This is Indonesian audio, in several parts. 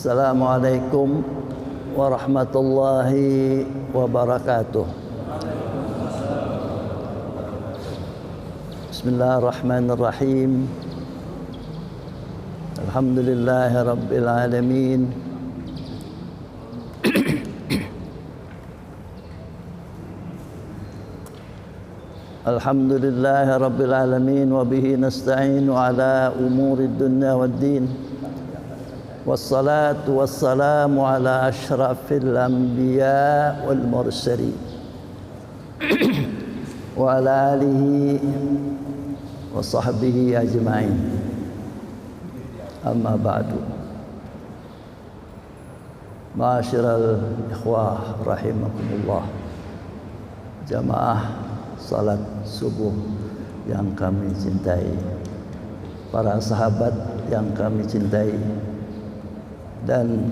Assalamualaikum warahmatullahi wabarakatuh. Bismillahirrahmanirrahim. Alhamdulillahi rabbil alamin. Alhamdulillahi rabbil alamin wa bihi nasta'inu ala umurid dunya waddin. Wassalatu wassalamu ala asyrafil anbiya wal mursalin wa ala alihi wa sahbihi ajma'in. Amma ba'du. Ma'asyiral ikhwah rahimakumullah, jamaah salat subuh yang kami cintai, para sahabat yang kami cintai, dan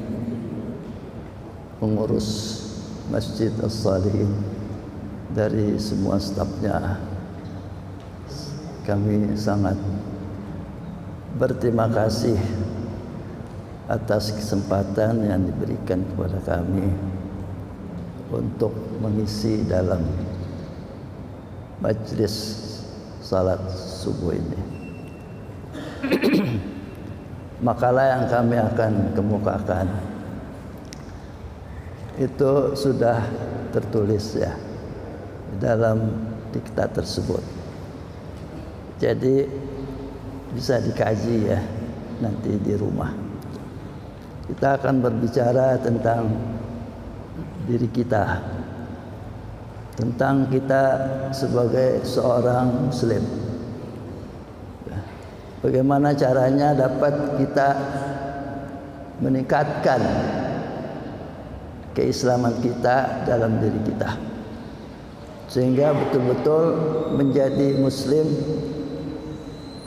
pengurus Masjid As-Salihin dari semua stafnya, kami sangat berterima kasih atas kesempatan yang diberikan kepada kami untuk mengisi dalam majlis salat subuh ini. Makalah yang kami akan kemukakan itu sudah tertulis ya dalam diktat tersebut. Jadi bisa dikaji ya nanti di rumah. Kita akan berbicara tentang diri kita, tentang kita sebagai seorang muslim. Bagaimana caranya dapat kita meningkatkan keislaman kita dalam diri kita, sehingga betul-betul menjadi muslim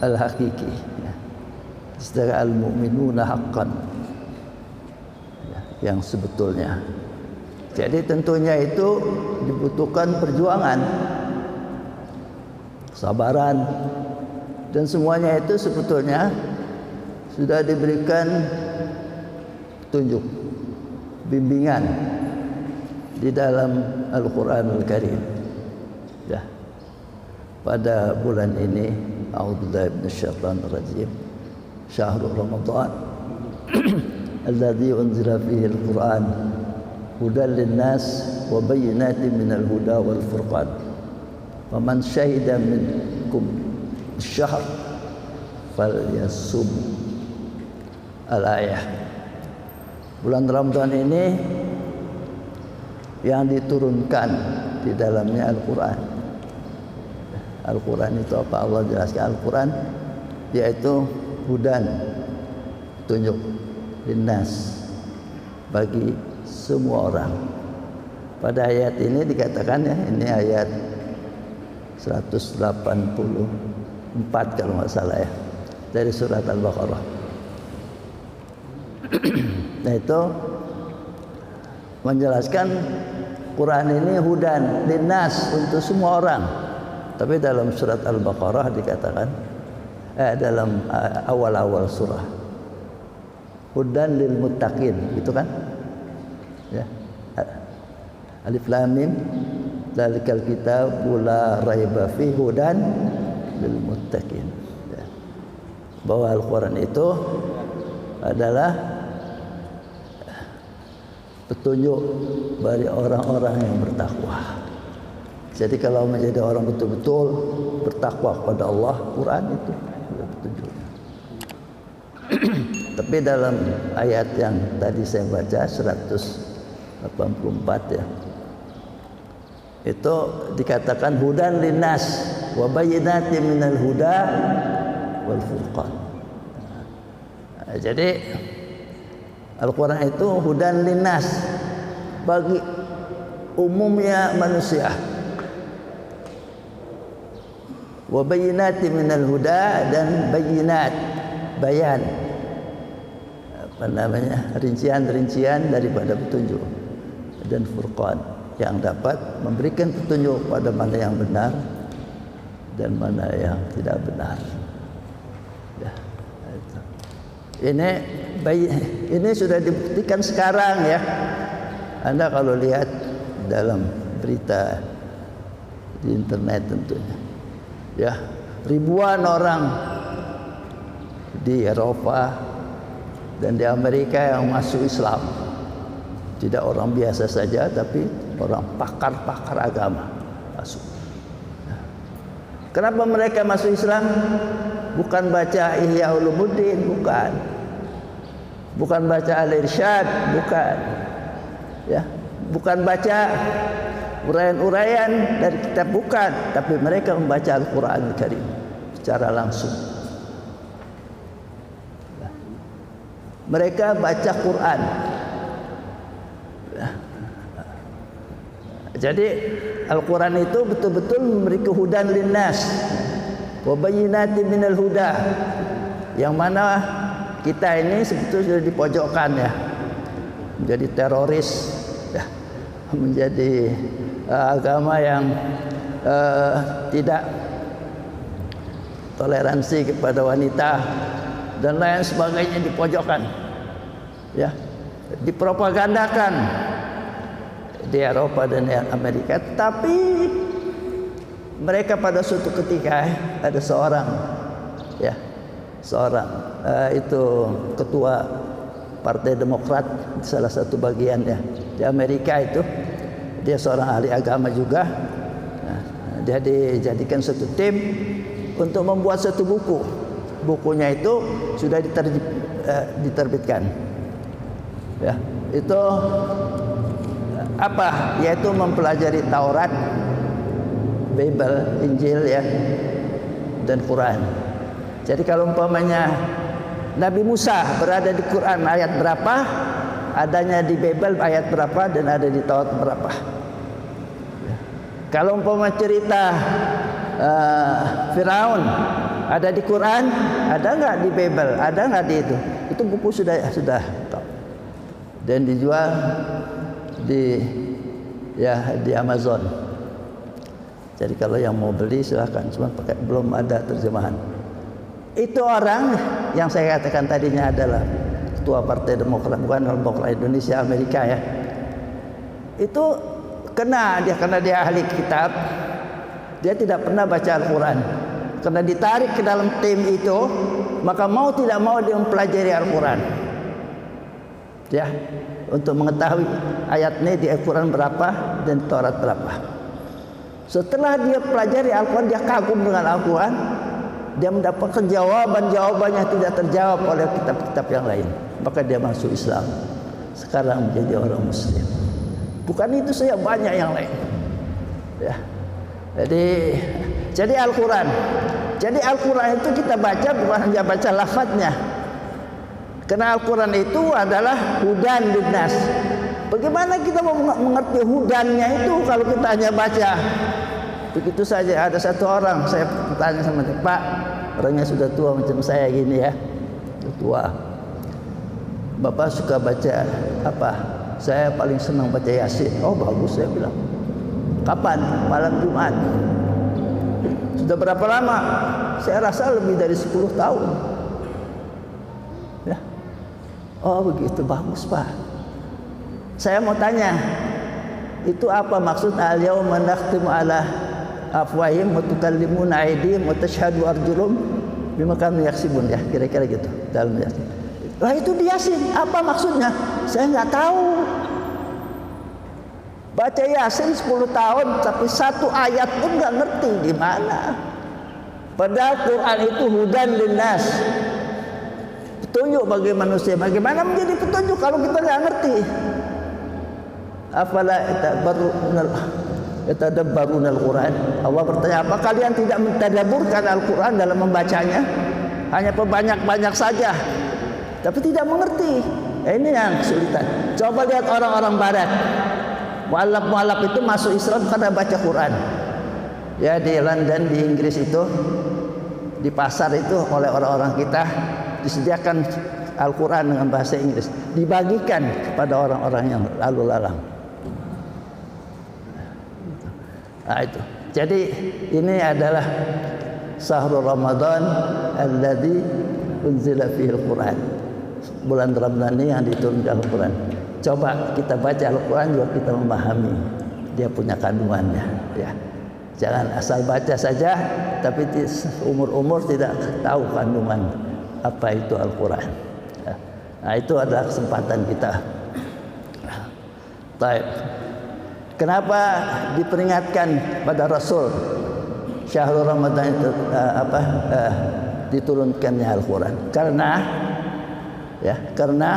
al-hakiki, istilah al-mu'minuna haqqan, yang sebetulnya. Jadi tentunya itu dibutuhkan perjuangan, kesabaran, dan semuanya itu sebetulnya sudah diberikan petunjuk, bimbingan di dalam Al-Quranul Karim. Ya. Pada bulan ini, a'udzubillahi minasyaitonir rajim, syahrul Ramadan alladzi unzila fihi al-Qur'an hudan lin-nas wa bayyinatin minal huda wal furqan. Faman syahida minkum syahr falyasum. Al-ayah. Bulan Ramadan ini yang diturunkan di dalamnya Al-Quran. Al-Quran itu apa? Allah jelaskan Al-Quran yaitu hudan, petunjuk, linnas, bagi semua orang. Pada ayat ini dikatakan ya, ini ayat 184 kalau nggak salah ya, dari surat Al-Baqarah. Nah itu menjelaskan Quran ini hudan linnas, untuk semua orang. Tapi dalam surat Al-Baqarah dikatakan dalam awal-awal surah hudan lil muttaqin, gitu kan ya, alif lam mim dzalikal kitabu la raiba fihi hudan lil muttaqin, ya. Bahwa Al-Quran itu adalah petunjuk bagi orang-orang yang bertakwa. Jadi kalau menjadi orang betul-betul bertakwa kepada Allah, Quran itu petunjuknya. Tapi dalam ayat yang tadi saya baca 184 ya, itu dikatakan hudan linnas wa bayyinatin minal huda wal furqan. Nah, jadi Al-Quran itu hudan linnas, bagi umumnya manusia, wa bayyinatin minal huda, dan bayyinat, bayan, apa namanya, rincian-rincian daripada petunjuk, dan furqan, yang dapat memberikan petunjuk pada mana yang benar dan mana yang tidak benar. Ya, itu. Ini Ini sudah dibuktikan sekarang ya. Anda kalau lihat dalam berita di internet tentunya, ya, ribuan orang di Eropa dan di Amerika yang masuk Islam. Tidak orang biasa saja, tapi orang pakar-pakar agama masuk. Kenapa mereka masuk Islam? Bukan baca Ihya Ulumuddin, bukan. Bukan baca Al-Irsyad, bukan. Ya, bukan baca uraian-uraian dari kitab, bukan, tapi mereka membaca Al-Qur'an Al-Karim secara langsung. Mereka baca Quran. Jadi Al-Quran itu betul-betul memberi kehudan linnas wa bayyinatin minal huda, yang mana kita ini sebetulnya sudah dipojokkan ya, menjadi teroris ya, menjadi agama yang tidak toleransi kepada wanita dan lain sebagainya, dipojokkan ya, dipropagandakan di Eropa dan Amerika. Tapi mereka pada suatu ketika ada seorang itu ketua Partai Demokrat, salah satu bagian ya di Amerika itu, dia seorang ahli agama juga. Nah, dia dijadikan satu tim untuk membuat satu buku. Bukunya itu sudah diterbitkan. Ya, itu apa? Yaitu mempelajari Taurat, Bible, Injil ya, dan Quran. Jadi kalau umpamanya Nabi Musa berada di Quran ayat berapa, adanya di Bible ayat berapa, dan ada di Taurat berapa. Kalau umpamanya cerita Firaun ada di Quran, ada nggak di Bible, ada nggak di itu? Itu buku sudah dan dijual di Amazon. Jadi kalau yang mau beli silahkan, cuma pakai, belum ada terjemahan. Itu orang yang saya katakan tadinya adalah ketua Partai Demokrat, bukan Demokrat Indonesia, Amerika ya. Itu karena dia ahli kitab, dia tidak pernah baca Al-Quran. Karena ditarik ke dalam tim itu, maka mau tidak mau dia mempelajari Al-Quran. Ya, untuk mengetahui ayatnya di Al-Quran berapa dan Taurat berapa. Setelah dia pelajari Al-Quran, dia kagum dengan Al-Quran, dia mendapatkan jawaban-jawaban yang tidak terjawab oleh kitab-kitab yang lain. Maka dia masuk Islam. Sekarang menjadi orang Muslim. Bukan itu saja, banyak yang lain. Ya. Jadi Al-Quran. Jadi Al-Quran itu kita baca bukan hanya baca lafadznya. Karena Al-Quran itu adalah hudan linnas. Bagaimana kita mau mengerti hudannya itu kalau kita hanya baca begitu saja? Ada satu orang, saya bertanya sama dia, Pak, orangnya sudah tua macam saya gini ya, tua. Bapak suka baca apa? Saya paling senang baca Yasin. Oh bagus, saya bilang. Kapan? Malam Jumat. Sudah berapa lama? Saya rasa lebih dari 10 tahun. Ya. Oh begitu, bagus Pak. Saya mau tanya, itu apa maksud al-yauma nakhtimu ala afwahihim wa tukallimuna aydihim wa tashhadu arjuluhum bima kanu yaksibun, ya kira-kira gitu dalam Yasin. Lah itu di Yasin, apa maksudnya? Saya nggak tahu. Baca Yasin 10 tahun tapi satu ayat pun nggak ngerti gimana. Padahal Quran itu hudan linnas, petunjuk bagi manusia. Bagaimana menjadi petunjuk kalau kita nggak ngerti? Afala yatadabbaruna al-Quran. Allah bertanya, apa kalian tidak mentadabburkan Al-Quran dalam membacanya? Hanya perbanyak-banyak saja, tapi tidak mengerti. Ini yang kesulitan. Coba lihat orang-orang Barat. Mu'alaf itu masuk Islam karena baca Quran. Ya, di London, di Inggris itu, di pasar itu oleh orang-orang kita disediakan Al-Quran dengan bahasa Inggris, dibagikan kepada orang-orang yang lalu lalang. Nah itu. Jadi ini adalah Syahrul Ramadan alladzi unzila fihi al-Quran. bulan Ramadan ini yang diturunkan Al-Quran. Coba kita baca Al-Quran juga kita memahami dia punya kandungannya, ya. Jangan asal baca saja, tapi umur-umur tidak tahu kandungan apa itu Al-Quran. Ya. Nah, itu adalah kesempatan kita. Baik. Kenapa diperingatkan pada Rasul Syahrul Ramadan itu diturunkannya Al-Quran? Karena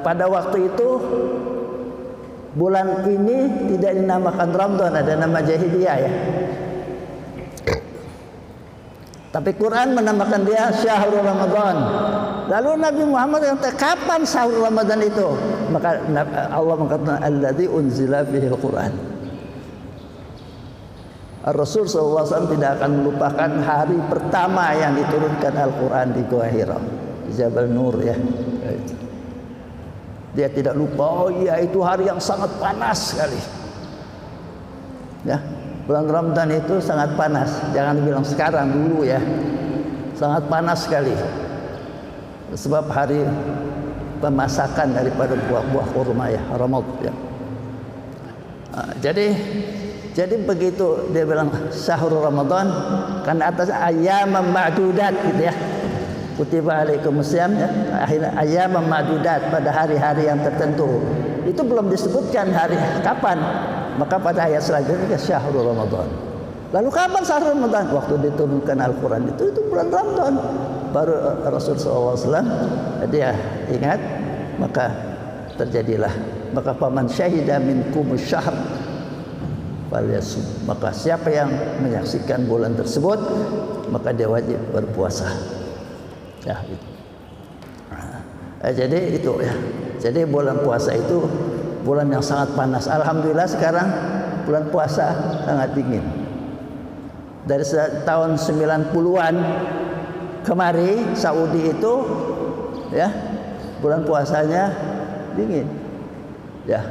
pada waktu itu bulan ini tidak dinamakan Ramadan, ada nama jahiliyah, ya. Tapi Quran menamakan dia Syahrul Ramadan. Lalu Nabi Muhammad kata, kapan Syahrul Ramadan itu? Maka Allah mengatakan alladzi unzila fihil Quran. Rasul SAW tidak akan melupakan hari pertama yang diturunkan Al-Quran di Gua Hira, Jabal Nur, ya. Dia tidak lupa, oh iya itu hari yang sangat panas sekali. Ya, bulan Ramadan itu sangat panas. Jangan bilang sekarang, dulu ya. Sangat panas sekali. Sebab hari pemasakan daripada buah-buah kurma, ya, Ramad, ya. Jadi begitu dia bilang Syahrul Ramadan, kan atas ayyam ma'dudat gitu, ya. Kutiba alaikumusiyam, ya, akhirnya ayyam ma'dudat, pada hari-hari yang tertentu. Itu belum disebutkan hari kapan. Maka pada ayat selanjutnya Syahrul Ramadan. Lalu kapan Syahrul Ramadan? Waktu diturunkan Al-Quran itu bulan Ramadan. Baru Rasulullah SAW dia ingat, maka terjadilah. Maka paman syahida minkum syahr falyasum. Maka siapa yang menyaksikan bulan tersebut, maka dia wajib berpuasa. Ya, gitu. Jadi itu, ya. Jadi bulan puasa itu bulan yang sangat panas. Alhamdulillah sekarang bulan puasa sangat dingin. Dari tahun 90-an kemari Saudi itu, ya, bulan puasanya dingin. Ya,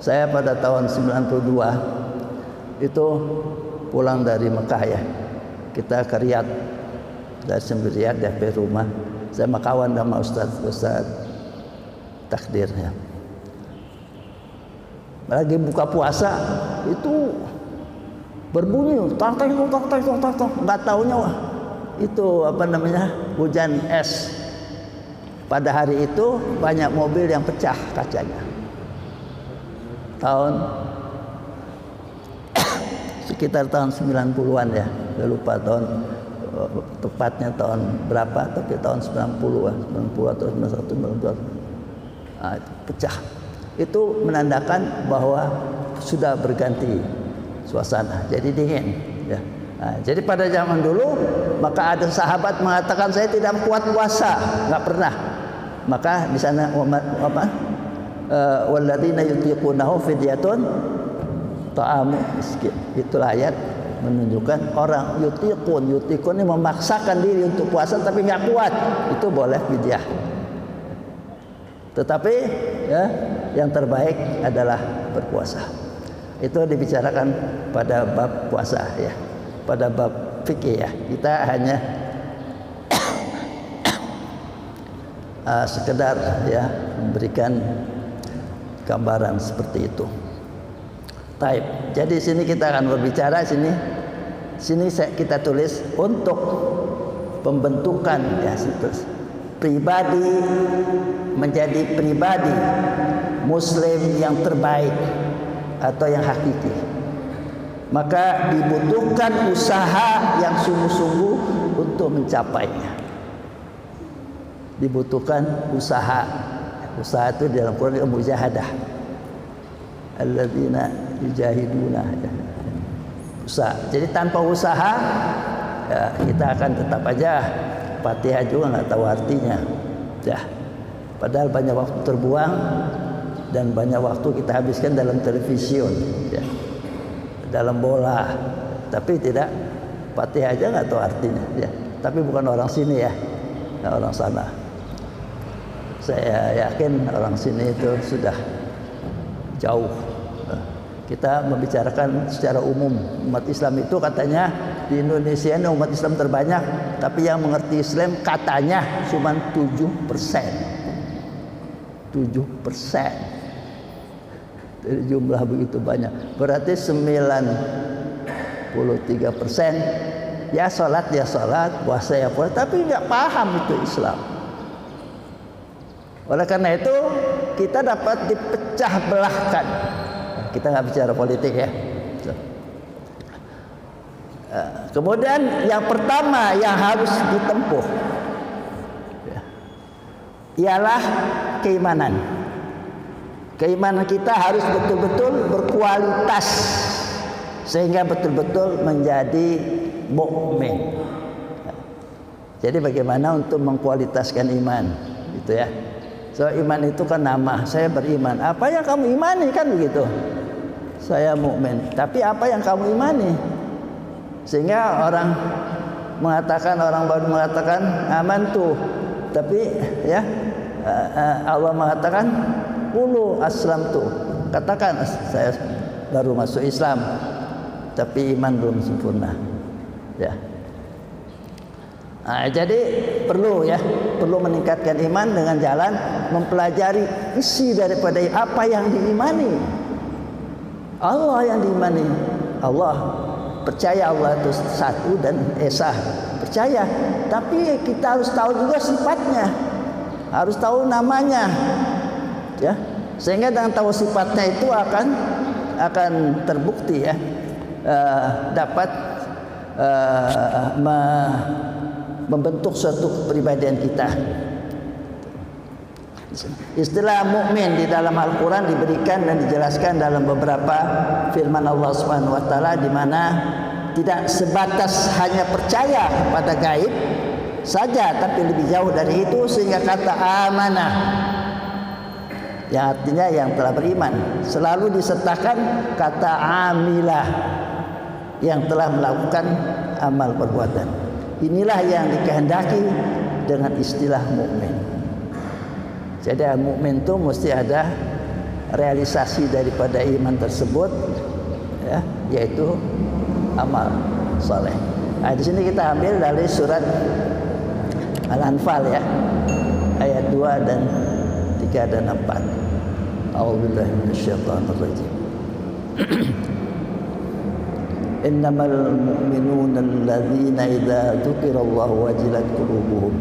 saya pada tahun 92 itu pulang dari Mekah, ya. Kita ke Riyadh, dari Riyadh ke rumah. Saya kawan sama Ustaz Takdir, ya. Lagi buka puasa itu berbunyi tang. Nggak taunya itu hujan es. Pada hari itu banyak mobil yang pecah kacanya. Sekitar tahun 90-an, ya. Saya lupa tahun tepatnya tahun berapa, tapi tahun 90-an, 90 atau 91, 92. Itu pecah. Itu menandakan bahwa sudah berganti suasana, jadi dingin, ya. Jadi pada zaman dulu maka ada sahabat mengatakan saya tidak kuat puasa, nggak pernah. Maka di sana walladzina yutiqunahu fidyatun ta'amu miskin. Itulah ayat menunjukkan orang yutikun ini memaksakan diri untuk puasa tapi nggak kuat, itu boleh fidyah. Tetapi, ya, yang terbaik adalah berpuasa. Itu dibicarakan pada bab puasa, ya. Pada bab fikih, ya. Kita hanya sekedar, ya, memberikan gambaran seperti itu. Taib. Jadi sini kita akan berbicara sini kita tulis untuk pembentukan, ya, pribadi menjadi pribadi muslim yang terbaik atau yang hakiki. Maka dibutuhkan usaha yang sungguh-sungguh untuk mencapainya. Dibutuhkan usaha. Usaha itu dalam Quran mujahadah. Alladzina yujahiduna. Usaha. Jadi tanpa usaha, ya, kita akan tetap aja Fatihah juga nggak tahu artinya. Ya. Padahal banyak waktu terbuang dan banyak waktu kita habiskan dalam television, ya, dalam bola, tapi tidak Fatihah aja nggak tahu artinya, ya. Tapi bukan orang sini, ya, orang sana. Saya yakin orang sini itu sudah jauh. Kita membicarakan secara umum umat Islam itu katanya di Indonesia ini umat Islam terbanyak, tapi yang mengerti Islam katanya cuma 7%. 7% dari jumlah begitu banyak. Berarti 93% ya sholat, puasa ya puasa, tapi nggak paham itu Islam. Oleh karena itu kita dapat dipecah belahkan. Kita nggak bicara politik ya. Kemudian yang pertama yang harus ditempuh ialah keimanan. Keimanan kita harus betul-betul berkualitas sehingga betul-betul menjadi mukmin. Jadi bagaimana untuk mengkualitaskan iman, gitu ya. So iman itu kan nama, saya beriman. Apa yang kamu imani kan begitu. Saya mukmin. Tapi apa yang kamu imani? Sehingga orang baru mengatakan aman tuh, tapi ya Allah mengatakan qulu aslamtu, katakan saya baru masuk Islam, tapi iman belum sempurna ya. Jadi perlu meningkatkan iman dengan jalan mempelajari isi daripada apa yang diimani. Allah yang diimani, Allah, percaya Allah itu satu dan esa, percaya. Tapi kita harus tahu juga sifatnya, harus tahu namanya, ya. Sehingga dengan tahu sifatnya itu akan terbukti ya, dapat membentuk suatu kepribadian kita. Istilah mukmin di dalam Al-Quran diberikan dan dijelaskan dalam beberapa firman Allah Subhanahu wa taala, di mana tidak sebatas hanya percaya pada gaib saja, tapi lebih jauh dari itu, sehingga kata amanah yang artinya yang telah beriman selalu disertakan kata amilah yang telah melakukan amal perbuatan. Inilah yang dikehendaki dengan istilah mukmin. Jadi mukmin itu mesti ada realisasi daripada iman tersebut, ya, yaitu amal saleh. Di sini kita ambil dari surat Al-Anfal ya, ayat 2 dan 3 dan 4. A'udzubillahi minasyaitonir rajim. Innamal mu'minuna alladzina idza dzukirallahu wajilat qulubuhum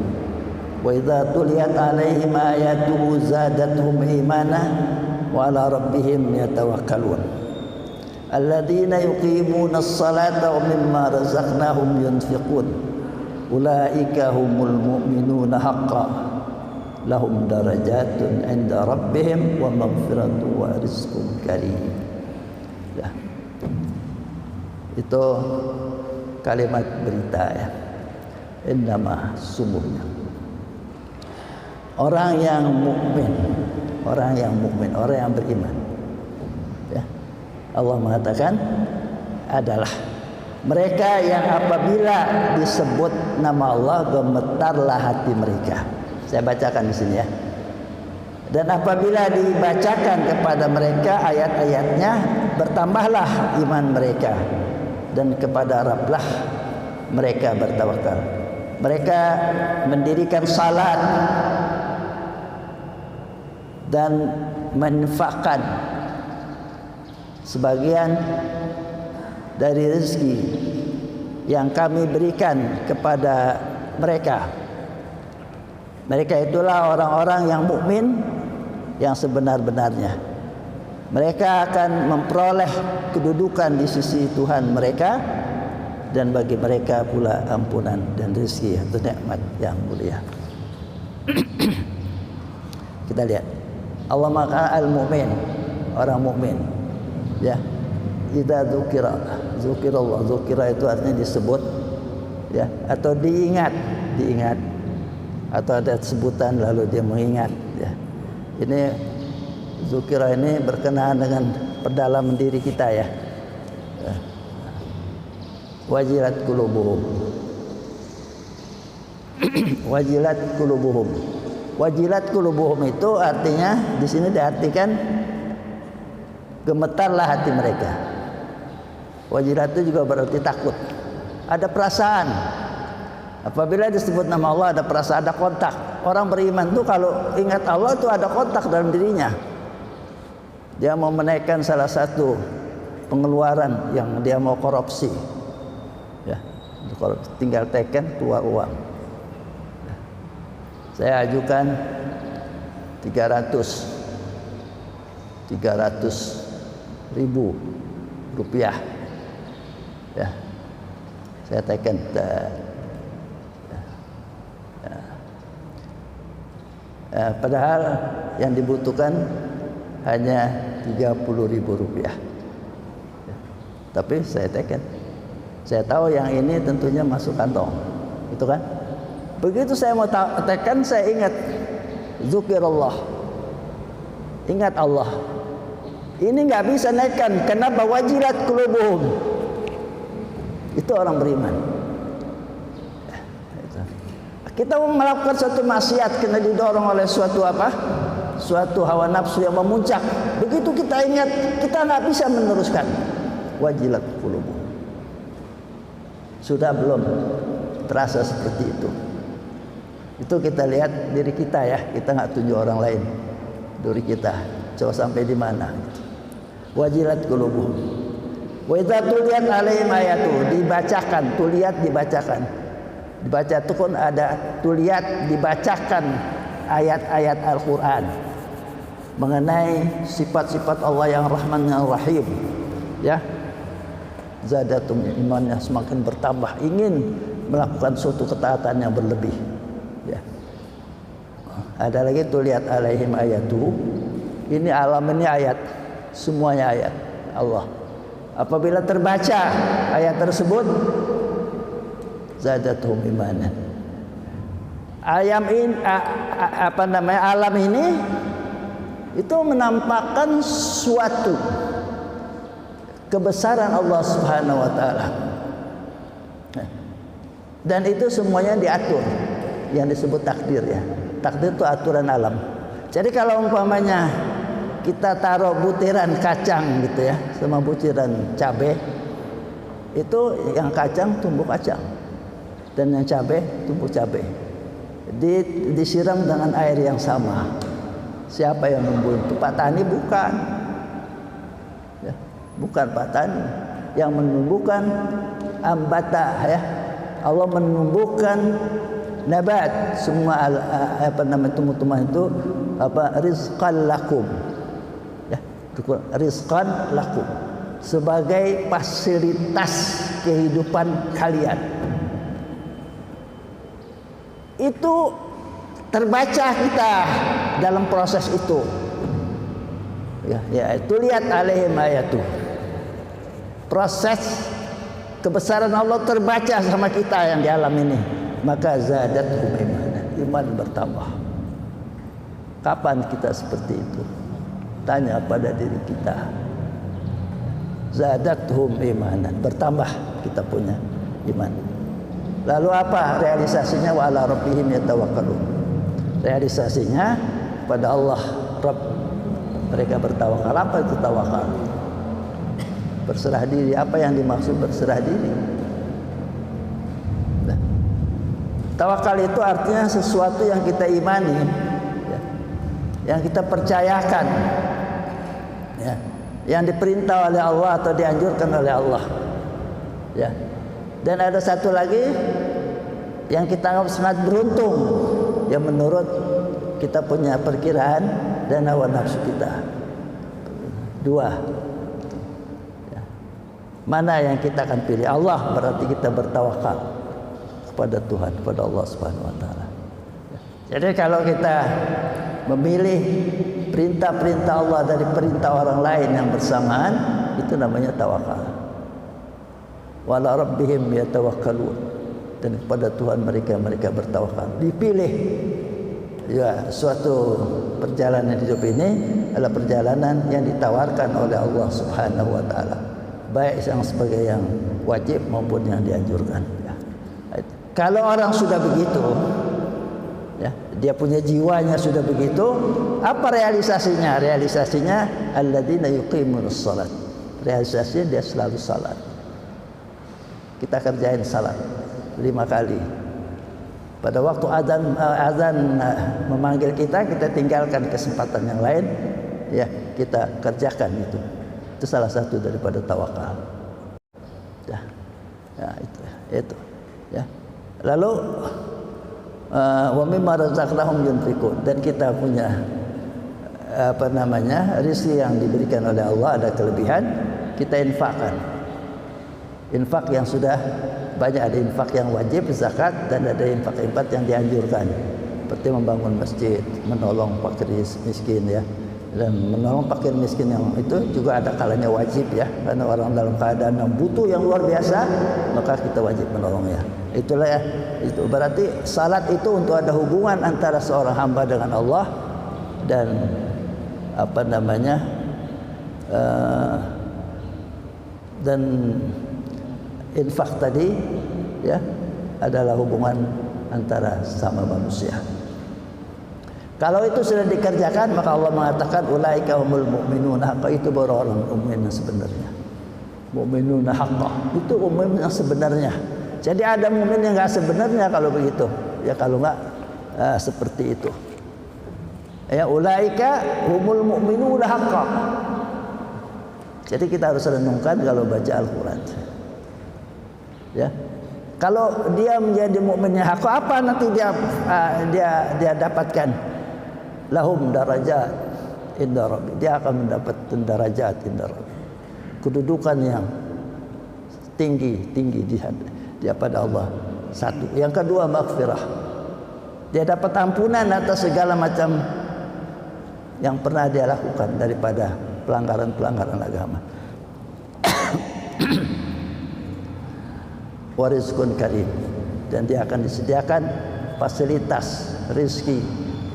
wa idza tuliyat 'alaihim ayatuhu zadatuhum imana wa 'ala rabbihim yatawakkalun. Alladzina yuqimuna as-salata wa mimma razaqnahum yunfiqun. Ulaika humul mu'minuna haqqan. Lahum darajatun 'inda rabbihim wa maghfiratun wa rizqun karim. Ya. Itu kalimat berita ya. Innama sungguhnya orang yang mukmin, orang yang beriman, ya, Allah mengatakan adalah mereka yang apabila disebut nama Allah gemetarlah hati mereka. Saya bacakan di sini ya. Dan apabila dibacakan kepada mereka ayat-ayatnya, bertambahlah iman mereka, dan kepada Rabblah mereka bertawakal. Mereka mendirikan salat dan menfakkan sebagian dari rezeki yang kami berikan kepada mereka. Mereka itulah orang-orang yang mukmin yang sebenar-benarnya. Mereka akan memperoleh kedudukan di sisi Tuhan mereka, dan bagi mereka pula ampunan dan rezeki atau nikmat yang mulia. Kita lihat Allah maka al-mu'min, orang mukmin, ya. Idza dzukirallah, dzukira itu artinya disebut, ya, atau diingat, atau ada sebutan lalu dia mengingat, ya. Ini dzukira ini berkenaan dengan pedalaman diri kita ya. Wajilat qulubuhum. Wajilat qulubuhum. Wajilat qulubuhum itu artinya di sini diartikan gemetarlah hati mereka. Wajilat itu juga berarti takut. ada perasaan. Apabila disebut nama Allah ada perasaan, ada kontak. Orang beriman tuh kalau ingat Allah itu ada kontak dalam dirinya. Dia mau menaikkan salah satu pengeluaran yang dia mau korupsi, ya, tinggal tekan keluar uang. Saya ajukan 300.000 rupiah, ya, saya tekan. Padahal yang dibutuhkan hanya 30.000 rupiah, ya, tapi saya tekan. Saya tahu yang ini tentunya masuk kantong, itu kan. Begitu saya mau tekan, saya ingat zikirullah, ingat Allah. Ini nggak bisa naikkan, kenapa? Wajilat qulubuhum. Itu orang beriman. Kita melakukan suatu maksiat kena didorong oleh suatu apa? Suatu hawa nafsu yang memuncak. Begitu kita ingat, kita nggak bisa meneruskan. Wajilat qulubuhum. Sudah belum terasa seperti itu? Itu kita lihat diri kita ya. Kita nggak tunjuk orang lain. Diri kita. Coba sampai di mana? Wajilat qulubuhum. Wa idza tuliyat alaihim ayatu, dibacakan, tuliyat dibacakan. Dibaca itu pun ada tuliyat, dibacakan ayat-ayat Al-Quran mengenai sifat-sifat Allah yang Rahman yang Rahim, ya, zadatum imannya semakin bertambah, ingin melakukan suatu ketaatan yang berlebih, ya. Ada lagi tuliyat alaihim ayatu, ini alam ini ayat, semuanya ayat Allah. Apabila terbaca ayat tersebut, zadatum imanan. Alam ini itu menampakkan suatu kebesaran Allah Subhanahu wa taala. Dan itu semuanya diatur, yang disebut takdir, ya. Takdir itu aturan alam. Jadi kalau umpamanya kita taruh butiran kacang gitu ya, sama butiran cabai, itu yang kacang tumbuh kacang. Dan yang cabai tumbuh cabai, disiram dengan air yang sama. Siapa yang numbuhin itu? Pak Tani bukan, ya, bukan Pak Tani yang menumbuhkan ambata, ya. Allah menumbuhkan nabat, semua tumbuh-tumbuhan itu rizqan lakum, ya, rizqan lakum, sebagai fasilitas kehidupan kalian. Itu terbaca kita dalam proses itu, ya itu lihat alaihim ayatu, proses kebesaran Allah terbaca sama kita yang di alam ini, maka zadathum imanan, iman bertambah. Kapan kita seperti itu? Tanya pada diri kita. Zadathum imanan, bertambah kita punya iman. Lalu apa realisasinya? Wa ala rabbihim yatawakkalun. Realisasinya pada Allah Rabb mereka bertawakal. Apa itu tawakal? Berserah diri. Apa yang dimaksud berserah diri? Nah, tawakal itu artinya sesuatu yang kita imani, ya, yang kita percayakan, ya, yang diperintah oleh Allah atau dianjurkan oleh Allah, ya. Dan ada satu lagi yang kita anggap sangat beruntung, yang menurut kita punya perkiraan dan hawa nafsu kita. Dua, ya. Mana yang kita akan pilih? Allah, berarti kita bertawakal kepada Tuhan, kepada Allah Subhanahu wa taala. Jadi kalau kita memilih perintah-perintah Allah dari perintah orang lain yang bersamaan, itu namanya tawakal. Wa ala rabbihim yatawakkalun, dan kepada Tuhan mereka bertawakal. Dipilih, ya, suatu perjalanan hidup ini adalah perjalanan yang ditawarkan oleh Allah Subhanahu wa taala, baik yang sebagai yang wajib maupun yang dianjurkan, ya. Kalau orang sudah begitu, ya, dia punya jiwanya sudah begitu, apa realisasinya? Realisasinya alladzina yuqimunus shalat. Realisasinya dia selalu salat. kita kerjain salat 5 kali. Pada waktu azan memanggil kita tinggalkan kesempatan yang lain, ya kita kerjakan itu. Itu salah satu daripada tawakal. Ya, itu. Ya. Lalu wa mimma razaqnahum yunfiqun, dan kita punya rezeki yang diberikan oleh Allah, ada kelebihan, kita infakkan. Infak yang sudah banyak, ada infak yang wajib zakat dan ada infak-infak yang dianjurkan, seperti membangun masjid, menolong fakir miskin ya. Dan menolong fakir miskin yang itu juga ada kalanya wajib ya, karena orang dalam keadaan yang butuh yang luar biasa, maka kita wajib menolongnya. Itulah ya, itu berarti salat itu untuk ada hubungan antara seorang hamba dengan Allah, dan dan infak tadi ya adalah hubungan antara sama manusia. Kalau itu sudah dikerjakan, maka Allah mengatakan ulaika humul mu'minuna haqqa, itu baru orang mukmin yang sebenarnya. Mu'minuna haqqa itu mukmin yang sebenarnya. Jadi ada mukmin yang enggak sebenarnya kalau begitu. Ya kalau enggak seperti itu. Ya ulaika humul mu'minuna haqqa. Jadi kita harus renungkan kalau baca Al-Qur'an. Ya. Kalau dia menjadi mukminnya hak, apa nanti dia dapatkan? Lahum darajat inda rabbi. Dia akan mendapat derajat inda rabbi. Kedudukan yang tinggi dia pada Allah. Satu. Yang kedua, maghfirah. Dia dapat ampunan atas segala macam yang pernah dia lakukan daripada pelanggaran agama. Warizqun karim, dan dia akan disediakan fasilitas rezeki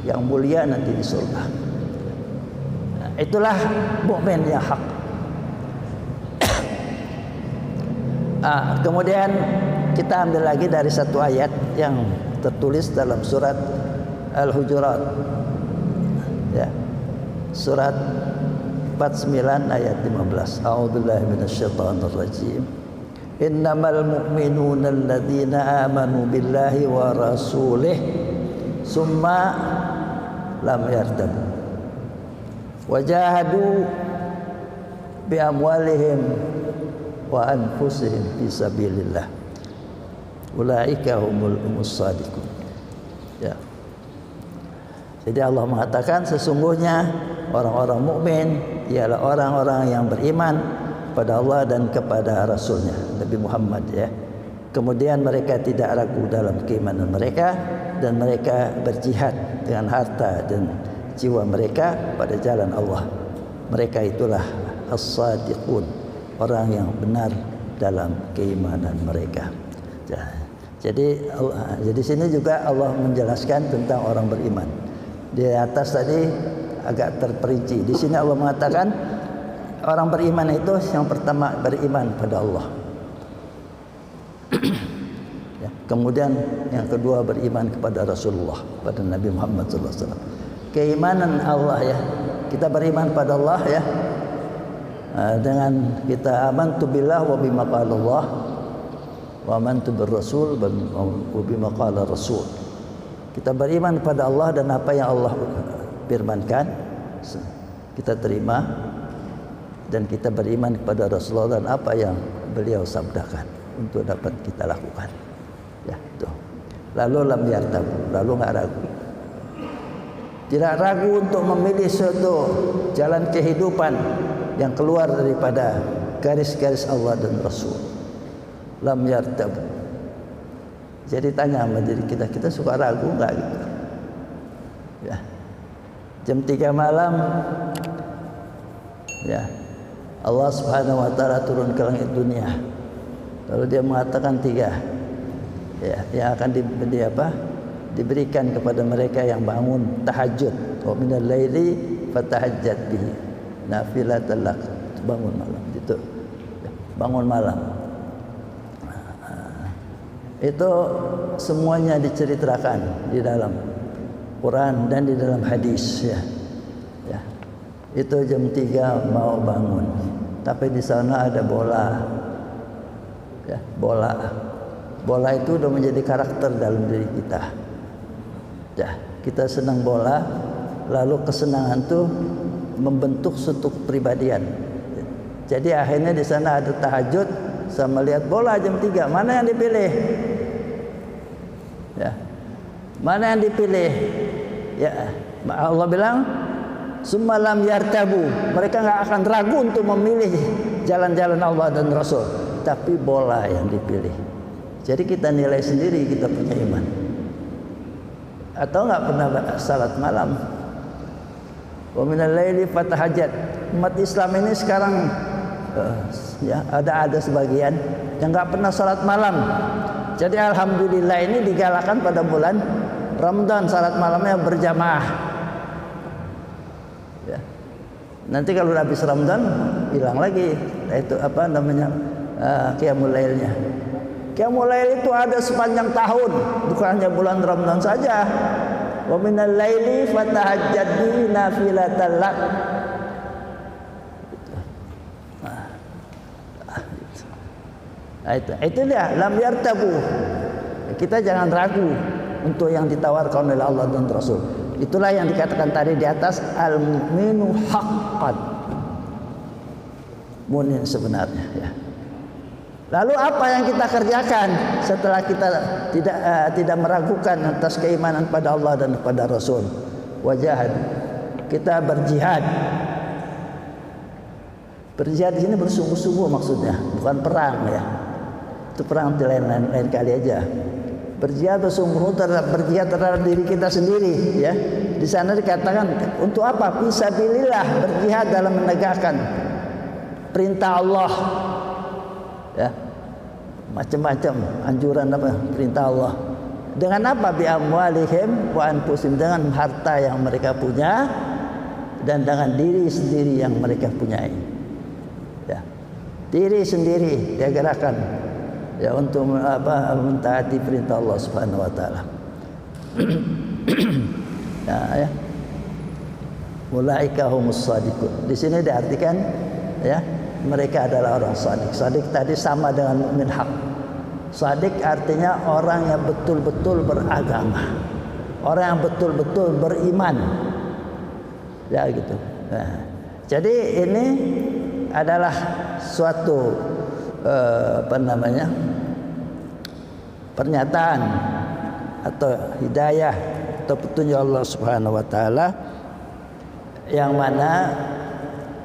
yang mulia nanti di surga. Itulah mukmin yang hak. Kemudian kita ambil lagi dari satu ayat yang tertulis dalam surat Al-Hujurat, ya, surat 49 ayat 15. A'udzubillahi minasyaitonir rajim. Innamal mu'minuna alladzina amanu billahi wa rasulih summa lam yartabu wajahadu bi amwalihim wa anfusihim fi sabilillah ulaika humul shadiqun. Ya. Jadi Allah mengatakan sesungguhnya orang-orang mukmin ialah orang-orang yang beriman kepada Allah dan kepada Rasulnya Nabi Muhammad ya. Kemudian mereka tidak ragu dalam keimanan mereka, dan mereka berjihad dengan harta dan jiwa mereka pada jalan Allah. Mereka itulah as-sadiqun, orang yang benar dalam keimanan mereka. Jadi sini juga Allah menjelaskan tentang orang beriman. Di atas tadi agak terperinci. Di sini Allah mengatakan orang beriman itu yang pertama beriman pada Allah. Ya, kemudian yang kedua beriman kepada Rasulullah, pada Nabi Muhammad SAW. Keimanan Allah ya, kita beriman pada Allah ya, dengan kita amantu billah wa bima qala Allah wa amantu bir rasul wa bima qala rasul. Kita beriman pada Allah dan apa yang Allah firmankan kita terima, dan kita beriman kepada Rasulullah dan apa yang beliau sabdakan untuk dapat kita lakukan. Ya, tuh. Lalu lam yartabu, lalu enggak ragu. Tidak ragu untuk memilih suatu jalan kehidupan yang keluar daripada garis-garis Allah dan Rasul. Lam yartabu. Jadi tanya sama diri kita suka ragu enggak gitu? Ya. Jam 3 malam ya, Allah Subhanahu wa taala turun ke langit dunia. Lalu dia mengatakan 3 ya, yang akan diberikan kepada mereka yang bangun tahajud. Wa minal laili fatahajjat bihi nafilatan lak. Bangun malam itu. Bangun malam. Itu semuanya diceritakan di dalam Quran dan di dalam hadis ya. Ya. Itu jam 3 mau bangun, tapi di sana ada bola Ya, bola itu udah menjadi karakter dalam diri kita. Ya, kita senang bola, lalu kesenangan itu membentuk suatu kepribadian. Jadi akhirnya di sana ada tahajud sama lihat bola jam 3, mana yang dipilih? Ya. Mana yang dipilih? Ya, Allah bilang summalam yartabu, mereka nggak akan ragu untuk memilih jalan-jalan Allah dan Rasul, tapi bola yang dipilih. Jadi kita nilai sendiri kita punya iman. Atau nggak pernah salat malam. Wa minal laili fatahajjat. Umat Islam ini sekarang ya ada sebagian yang nggak pernah salat malam. Jadi alhamdulillah ini digalakan pada bulan Ramadan salat malamnya berjamaah. Ya. Nanti kalau habis Ramadan hilang lagi itu apa namanya qiyamul lailnya. Qiyamul lail itu ada sepanjang tahun, bukan hanya bulan Ramadan saja. Wa minal laili fatahajjad bihi nafilatan lak. Itu dia lam yartabu. Kita jangan ragu untuk yang ditawarkan oleh Allah dan Rasul. Itulah yang dikatakan tadi di atas, al-mu'minu haqqan, mukmin sebenarnya ya. Lalu apa yang kita kerjakan setelah kita tidak meragukan atas keimanan pada Allah dan pada Rasul? Wajahad, kita berjihad. Berjihad di sini bersungguh-sungguh maksudnya, bukan perang ya. Itu perang di lain kali aja. Berjihad bersungguh terhadap diri kita sendiri ya. Di sana dikatakan untuk apa? Fisabilillah, berjihad dalam menegakkan perintah Allah. Ya. Macam-macam anjuran apa? Perintah Allah. Dengan apa? Bi amwalihim wa anfusihim, dengan harta yang mereka punya dan dengan diri sendiri yang mereka punyai. Ya. Diri sendiri dia gerakan ya untuk mentaati perintah Allah Subhanahu wa taala. Ya. Ulaika humus shadiqun. Di sini diartikan ya, mereka adalah orang shadiq. Shadiq tadi sama dengan mukmin hak. Shadiq artinya orang yang betul-betul beragama, orang yang betul-betul beriman. Ya gitu. Nah, jadi ini adalah suatu pernyataan atau hidayah atau petunjuk Allah Subhanahu wa taala yang mana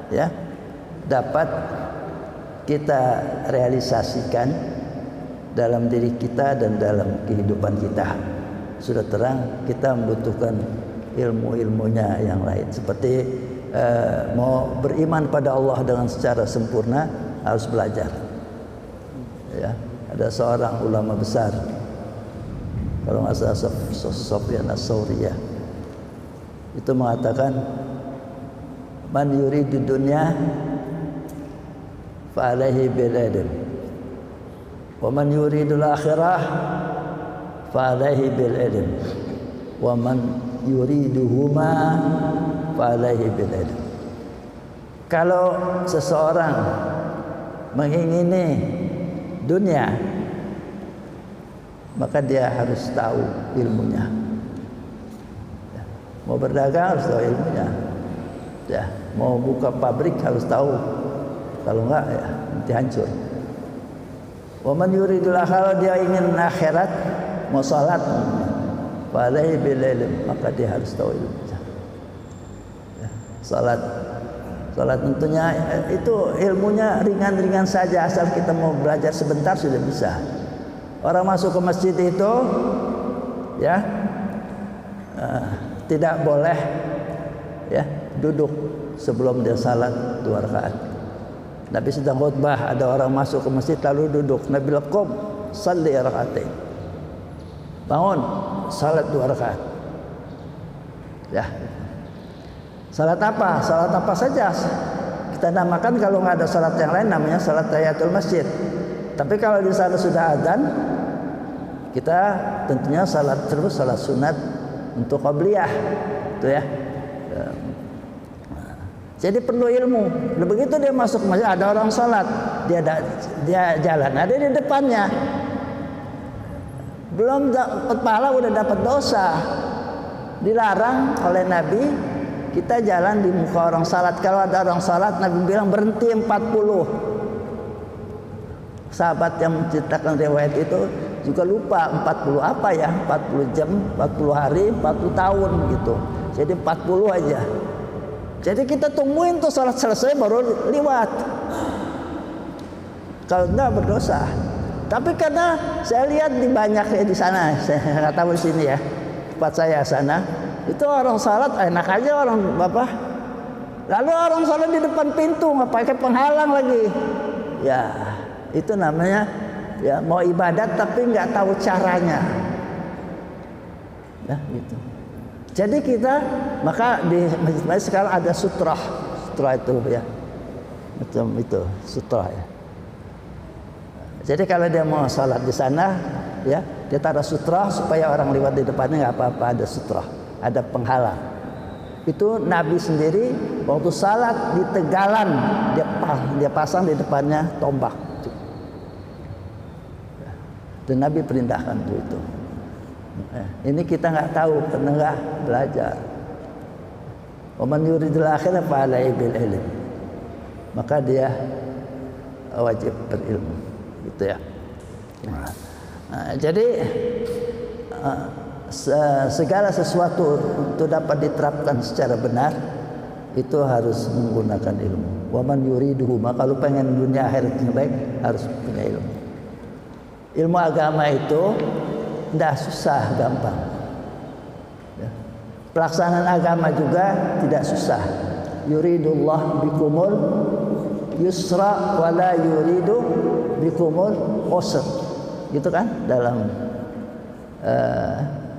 ya dapat kita realisasikan dalam diri kita dan dalam kehidupan kita. Sudah terang kita membutuhkan ilmu-ilmunya yang lain, seperti mau beriman pada Allah dengan secara sempurna harus belajar. Ya, ada seorang ulama besar, kalau nggak salah Sufyan Ats-Tsauri, itu mengatakan, man yuridu dunya fa alaihi bil ilm, wa man yuridul akhirah fa alaihi bil ilm, wa man yuriduhuma fa alaihi bil ilm. Kalau seseorang mengingini dunia, maka dia harus tahu ilmunya. Ya. Mau berdagang harus tahu ilmunya. Ya. Mau buka pabrik harus tahu. Kalau enggak ya nanti hancur. Wa man yuridul akhirah, dia ingin akhirat, mau salat, fa alaihi bil ilm, maka dia harus tahu ilmunya. Ya. Salat tentunya itu ilmunya ringan-ringan saja, asal kita mau belajar sebentar sudah bisa. Orang masuk ke masjid itu ya tidak boleh ya duduk sebelum dia salat 2 rakaat. Nabi sedang khutbah, ada orang masuk ke masjid lalu duduk. Nabi bilang, "Qum shalli rakaatain." Bangun, salat 2 rakaat. Ya. Salat apa? Salat apa saja kita namakan, kalau nggak ada salat yang lain namanya salat tahiyatul masjid. Tapi kalau di sana sudah adzan, kita tentunya salat terus, salat sunat untuk qabliyah, itu ya. Jadi perlu ilmu. Dan begitu dia masuk masjid, ada orang salat, dia jalan, ada di depannya. Belum dapat pahala udah dapat dosa. Dilarang oleh Nabi kita jalan di muka orang salat. Kalau ada orang salat, Nabi bilang berhenti 40. Sahabat yang menceritakan riwayat itu juga lupa 40 apa ya, 40 jam, 40 hari, 40 tahun gitu. Jadi 40 aja. Jadi kita tungguin tuh salat selesai baru liwat. Kalau enggak berdosa. Tapi karena saya lihat di banyak di sana, saya nggak tahu di sini ya, tempat saya sana, itu orang salat enak aja orang bapak. Lalu orang salat di depan pintu nggak pakai penghalang lagi. Ya, itu namanya ya mau ibadat tapi nggak tahu caranya. Ya gitu. Jadi kita maka di masjid sekarang ada sutrah itu ya, macam itu sutrah ya. Jadi kalau dia mau salat di sana, ya dia taruh sutrah supaya orang lewat di depannya nggak apa-apa, ada sutrah, ada penghalang. Itu Nabi sendiri waktu salat di tegalan dia pasang di depannya tombak. Dan Nabi perintahkan itu. Ini kita nggak tahu karena nggak belajar. Waman yuridul akhirah fa'alaihi bil ilm. Maka dia wajib berilmu. Gitu ya. Jadi segala sesuatu untuk dapat diterapkan secara benar itu harus menggunakan ilmu. Waman yuriduhu, maka kalau pengen dunia akhirat yang baik harus punya ilmu. Ilmu agama itu tidak susah, gampang. Ya. Pelaksanaan agama juga tidak susah. Yuridullah bikumul yusra wala yuridu bikumul usr. Gitu kan dalam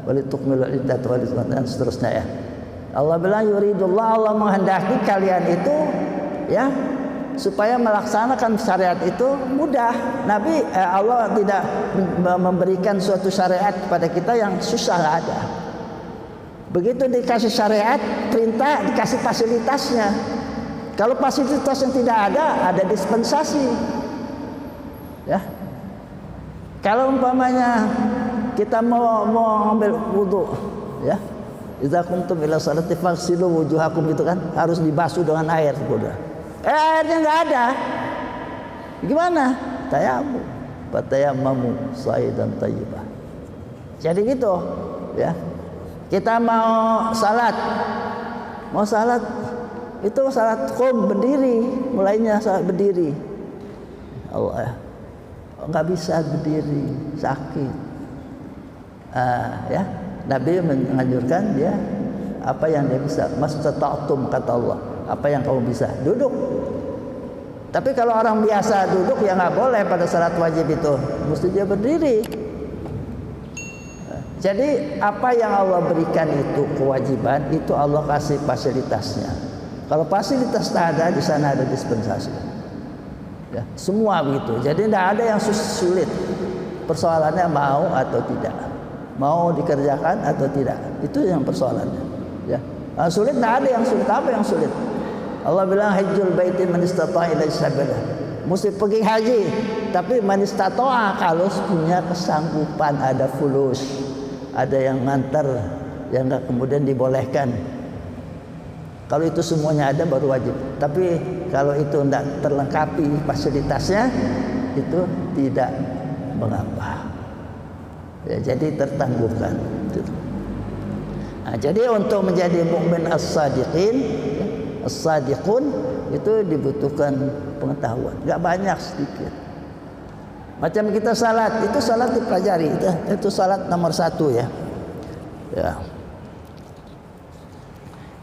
walitukmilu iddat dan seterusnya ya. Allah bilang yuridullah, Allah menghendaki kalian itu ya supaya melaksanakan syariat itu mudah. Allah tidak memberikan suatu syariat kepada kita yang susah, nggak ada. Begitu dikasih syariat, perintah, dikasih fasilitasnya. Kalau fasilitasnya tidak ada dispensasi. Ya. Kalau umpamanya kita mau ambil wudu, ya. Idza kuntum ila salati faghsilu wujuhakum, itu kan harus dibasuh dengan air, sudah. Airnya nggak ada. Gimana? Tayammum. Fatayammamu sa'idan thayyibah. Jadi gitu, ya. Kita mau salat itu salat qom berdiri, mulainya salat berdiri. Allah, nggak bisa berdiri, sakit. Ya, Nabi menganjurkan dia apa yang dia bisa. Mastata'tum, kata Allah. Apa yang kamu bisa, duduk. Tapi kalau orang biasa duduk ya nggak boleh pada salat wajib itu, mesti dia berdiri. Jadi apa yang Allah berikan itu kewajiban, itu Allah kasih fasilitasnya. Kalau fasilitas tak ada, di sana ada dispensasi. Ya, semua begitu. Jadi tidak ada yang sulit. Persoalannya mau atau tidak, mau dikerjakan atau tidak, itu yang persoalannya. Ya, sulit tidak ada yang sulit. Apa yang sulit? Allah bilang hajjul baiti man istata'a ilaihi sabila. Mesti pergi haji, tapi man istata'a kalau punya kesanggupan, ada fulus, ada yang ngantar, yang enggak kemudian dibolehkan. Kalau itu semuanya ada baru wajib. Tapi kalau itu tidak terlengkapi fasilitasnya, itu tidak mengapa. Ya, jadi tertangguhkan. Nah, jadi untuk menjadi mukmin as-sadiqin, as-sadiqun, itu dibutuhkan pengetahuan. Enggak banyak, sedikit. Macam kita salat, itu salat dipelajari. Itu salat nomor 1 ya. Ya.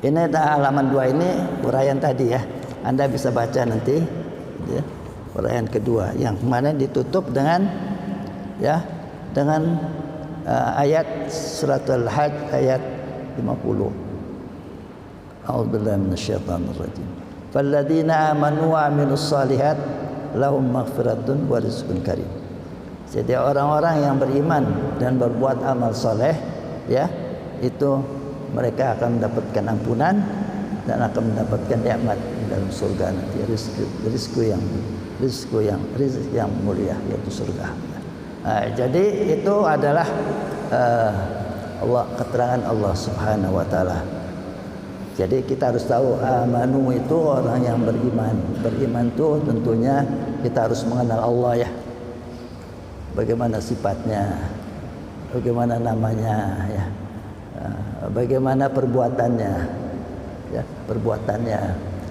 Ini halaman 2 ini uraian tadi ya. Anda bisa baca nanti ya, uraian kedua yang mana ditutup dengan ya dengan ayat surat Al-Hajj ayat 50. A'udzubillahi minasyaitonir rajim. Falladzina amanu wa 'amilus shalihat lahum maghfiratun wa rizqun karim. Jadi orang-orang yang beriman dan berbuat amal soleh, ya, itu mereka akan mendapatkan ampunan dan akan mendapatkan nikmat di dalam surga nanti, rezeki yang mulia, yaitu surga. Jadi itu adalah keterangan Allah Subhanahu wa taala. Jadi kita harus tahu amanu itu orang yang beriman. Beriman itu tentunya kita harus mengenal Allah ya. Bagaimana sifatnya, bagaimana namanya ya. Bagaimana perbuatannya ya, perbuatannya.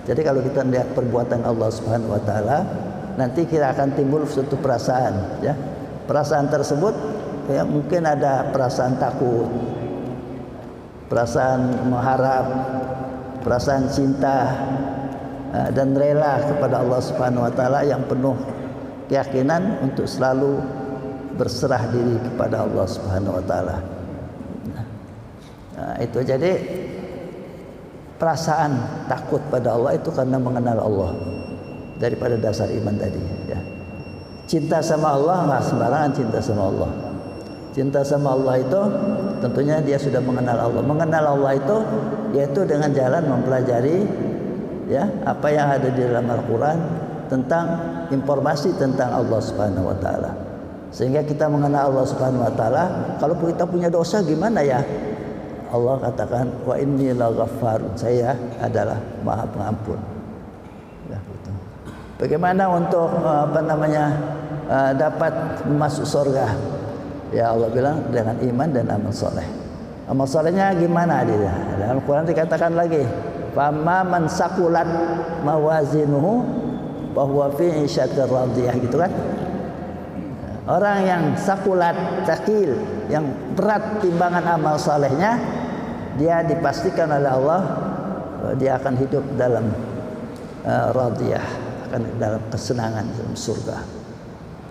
Jadi kalau kita lihat perbuatan Allah Subhanahu wa taala, nanti kita akan timbul suatu perasaan ya. Perasaan tersebut ya mungkin ada perasaan takut, perasaan mengharap, perasaan cinta dan rela kepada Allah Subhanahu wa taala yang penuh keyakinan untuk selalu berserah diri kepada Allah Subhanahu wa taala. Itu jadi perasaan takut pada Allah itu karena mengenal Allah daripada dasar iman tadi ya. Cinta sama Allah nggak sembarangan cinta sama Allah. Cinta sama Allah itu tentunya dia sudah mengenal Allah. Mengenal Allah itu yaitu dengan jalan mempelajari ya apa yang ada di dalam Al-Qur'an tentang informasi tentang Allah Subhanahu wa taala. Sehingga kita mengenal Allah Subhanahu wa taala, kalau kita punya dosa gimana ya? Allah katakan wa inni laghaffarun, saya adalah Maha Pengampun. Ya, gitu. Bagaimana untuk dapat masuk surga? Ya Allah bilang dengan iman dan amal soleh. Amal solehnya gimana dia? Dalam Al-Quran dikatakan lagi, "Fama man saqulat mawazinuhu bahwa fi isyatir radiyah," gitu kan? Orang yang sakulat, sakil, yang berat timbangan amal solehnya, dia dipastikan oleh Allah dia akan hidup dalam radiyah, akan dalam kesenangan dalam surga.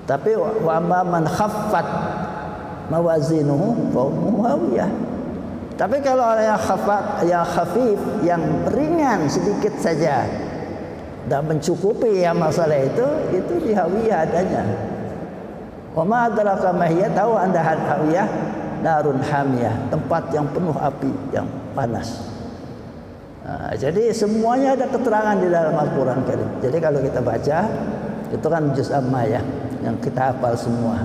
Tapi wa man khaffat mawazinuhu fa hawiyah. Tapi kalau orang yang khafif, yang ringan sedikit saja dan mencukupi amal soleh itu di hawiyah adanya. Wa ma adraka ma hiya, tahu Anda hawiyah? Narun hamiyah, tempat yang penuh api yang panas. Jadi semuanya ada keterangan di dalam Al-Qur'an Karim. Jadi kalau kita baca itu kan juz amma ya, yang kita hafal semua.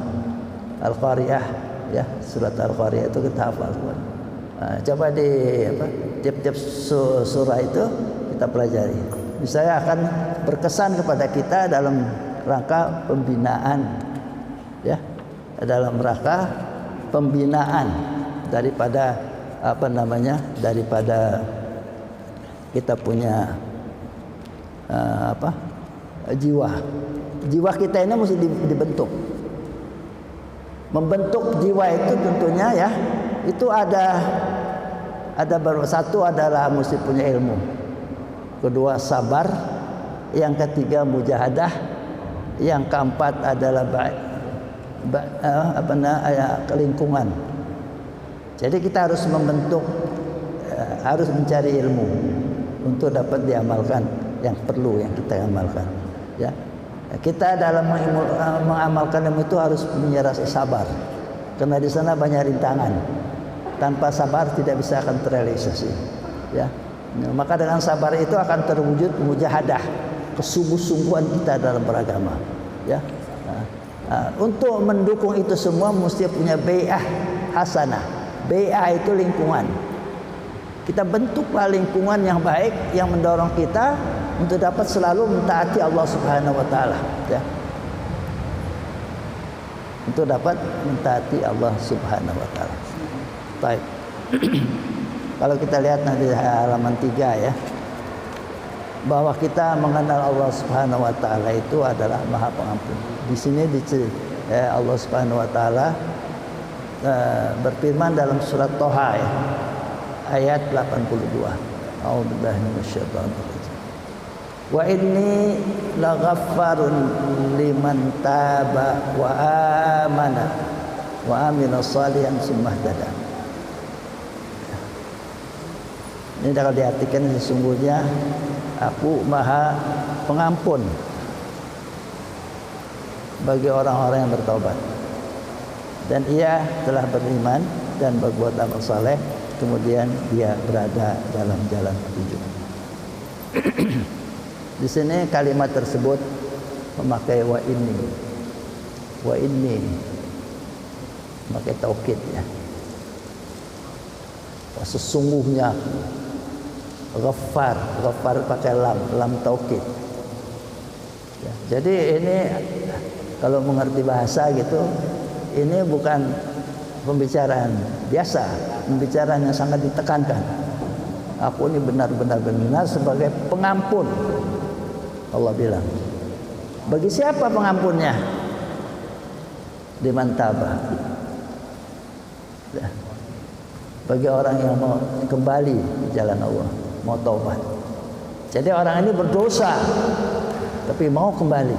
Al-Qariyah ya, surat Al-Qariyah itu kita hafal semua. Coba di tiap-tiap surah itu kita pelajari. Misalnya akan berkesan kepada kita dalam rangka pembinaan ya, dalam rangka pembinaan daripada daripada kita punya jiwa kita ini mesti dibentuk. Membentuk jiwa itu tentunya ya, itu ada satu adalah mesti punya ilmu, kedua sabar, yang ketiga mujahadah, yang keempat adalah lingkungan. Jadi kita harus membentuk, harus mencari ilmu untuk dapat diamalkan yang perlu yang kita amalkan. Ya, kita dalam mengamalkan ilmu itu harus punya rasa sabar, karena di sana banyak rintangan. Tanpa sabar tidak bisa akan terrealisasi. Ya, maka dengan sabar itu akan terwujud mujahadah, kesungguh-sungguhan kita dalam beragama. Ya. Untuk mendukung itu semua mesti punya bai'ah hasanah. Bai'ah itu lingkungan. Kita bentuklah lingkungan yang baik yang mendorong kita untuk dapat selalu mentaati Allah Subhanahu wa taala, ya. Untuk dapat mentaati Allah Subhanahu wa taala. Baik. Kalau kita lihat nanti halaman 3 ya, bahwa kita mengenal Allah Subhanahu wa taala itu adalah Maha Pengampun. Di sini Allah Subhanahu wa taala berfirman dalam surat Thaha ya, ayat 82. A'udzubillahi minasyaitonir rajim. Wa inni laghaffarun liman taba wa amana wa amila shalihan tsumma ihtada. Ini kalau diartikan sesungguhnya aku Maha Pengampun bagi orang-orang yang bertobat dan ia telah beriman dan berbuat amal saleh, kemudian dia berada dalam jalan petunjuk. Di sini kalimat tersebut memakai wa inni memakai taukid ya. Sesungguhnya Ghaffar pakai lam taukid ya. Jadi ini kalau mengerti bahasa gitu, ini bukan pembicaraan biasa, pembicaraan yang sangat ditekankan. Aku ini benar-benar sebagai pengampun. Allah bilang, bagi siapa pengampunnya? Liman tabah ya. Bagi orang yang mau kembali ke jalan Allah, mau taubat. Jadi orang ini berdosa tapi mau kembali,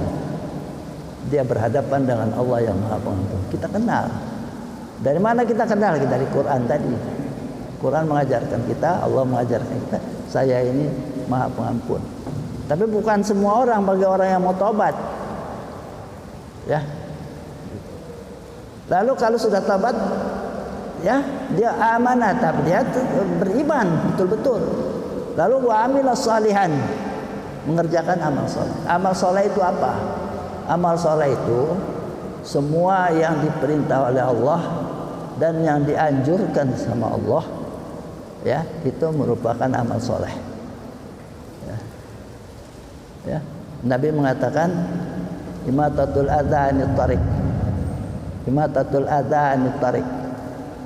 dia berhadapan dengan Allah yang Maha Pengampun. Kita kenal. Dari mana kita kenal? Dari Quran tadi. Quran mengajarkan kita, Allah mengajarkan kita, saya ini Maha Pengampun. Tapi bukan semua orang, bagi orang yang mau tobat. Ya. Lalu kalau sudah tobat, ya, dia amanah, tapi dia beriman betul-betul. Lalu wa amilas salihan, mengerjakan amal soleh. Amal soleh itu apa? Amal soleh itu semua yang diperintah oleh Allah dan yang dianjurkan sama Allah, ya, itu merupakan amal soleh. Ya. Ya. Nabi mengatakan imatatul adha anit tariq. Imatatul adha anit tariq.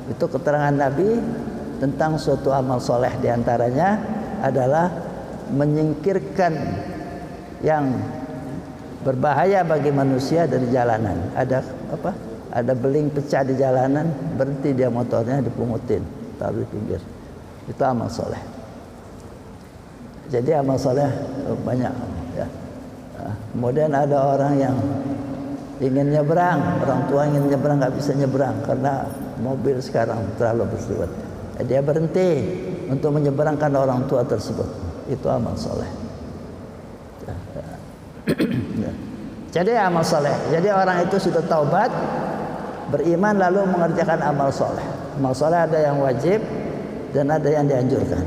Itu keterangan Nabi tentang suatu amal soleh, diantaranya adalah menyingkirkan yang berbahaya bagi manusia dari jalanan. Ada apa? Ada beling pecah di jalanan, berhenti dia motornya, dipungutin, taruh di pinggir. Itu amal soleh. Jadi amal soleh banyak. Ya. Kemudian ada orang yang ingin nyebrang, orang tua ingin nyebrang nggak bisa nyebrang karena mobil sekarang terlalu bersifat. Dia berhenti untuk menyeberangkan orang tua tersebut. Itu amal soleh. Jadi amal soleh. Jadi orang itu sudah taubat, beriman, lalu mengerjakan amal soleh. Amal soleh ada yang wajib dan ada yang dianjurkan.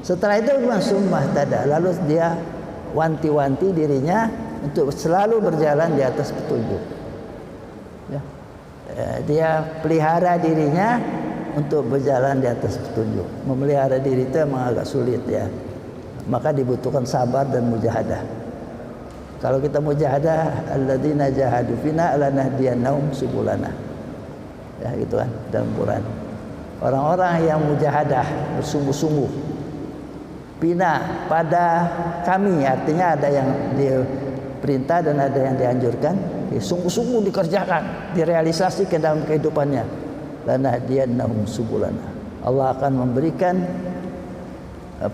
Setelah itu sunnah tada, lalu dia wanti-wanti dirinya untuk selalu berjalan di atas petunjuk. Ya. Dia pelihara dirinya untuk berjalan di atas petunjuk. Memelihara diri itu memang agak sulit ya. Maka dibutuhkan sabar dan mujahadah. Kalau kita mujahadah, alladzina jahadu fina lanahdiyannahum subulana. Ya, gitu kan dalam Quran. Orang-orang yang mujahadah, bersungguh-sungguh bina pada kami, artinya ada yang diperintah dan ada yang dianjurkan, sungguh-sungguh dikerjakan, direalisasikan dalam kehidupannya. Lanahdiyannahum subulana. Allah akan memberikan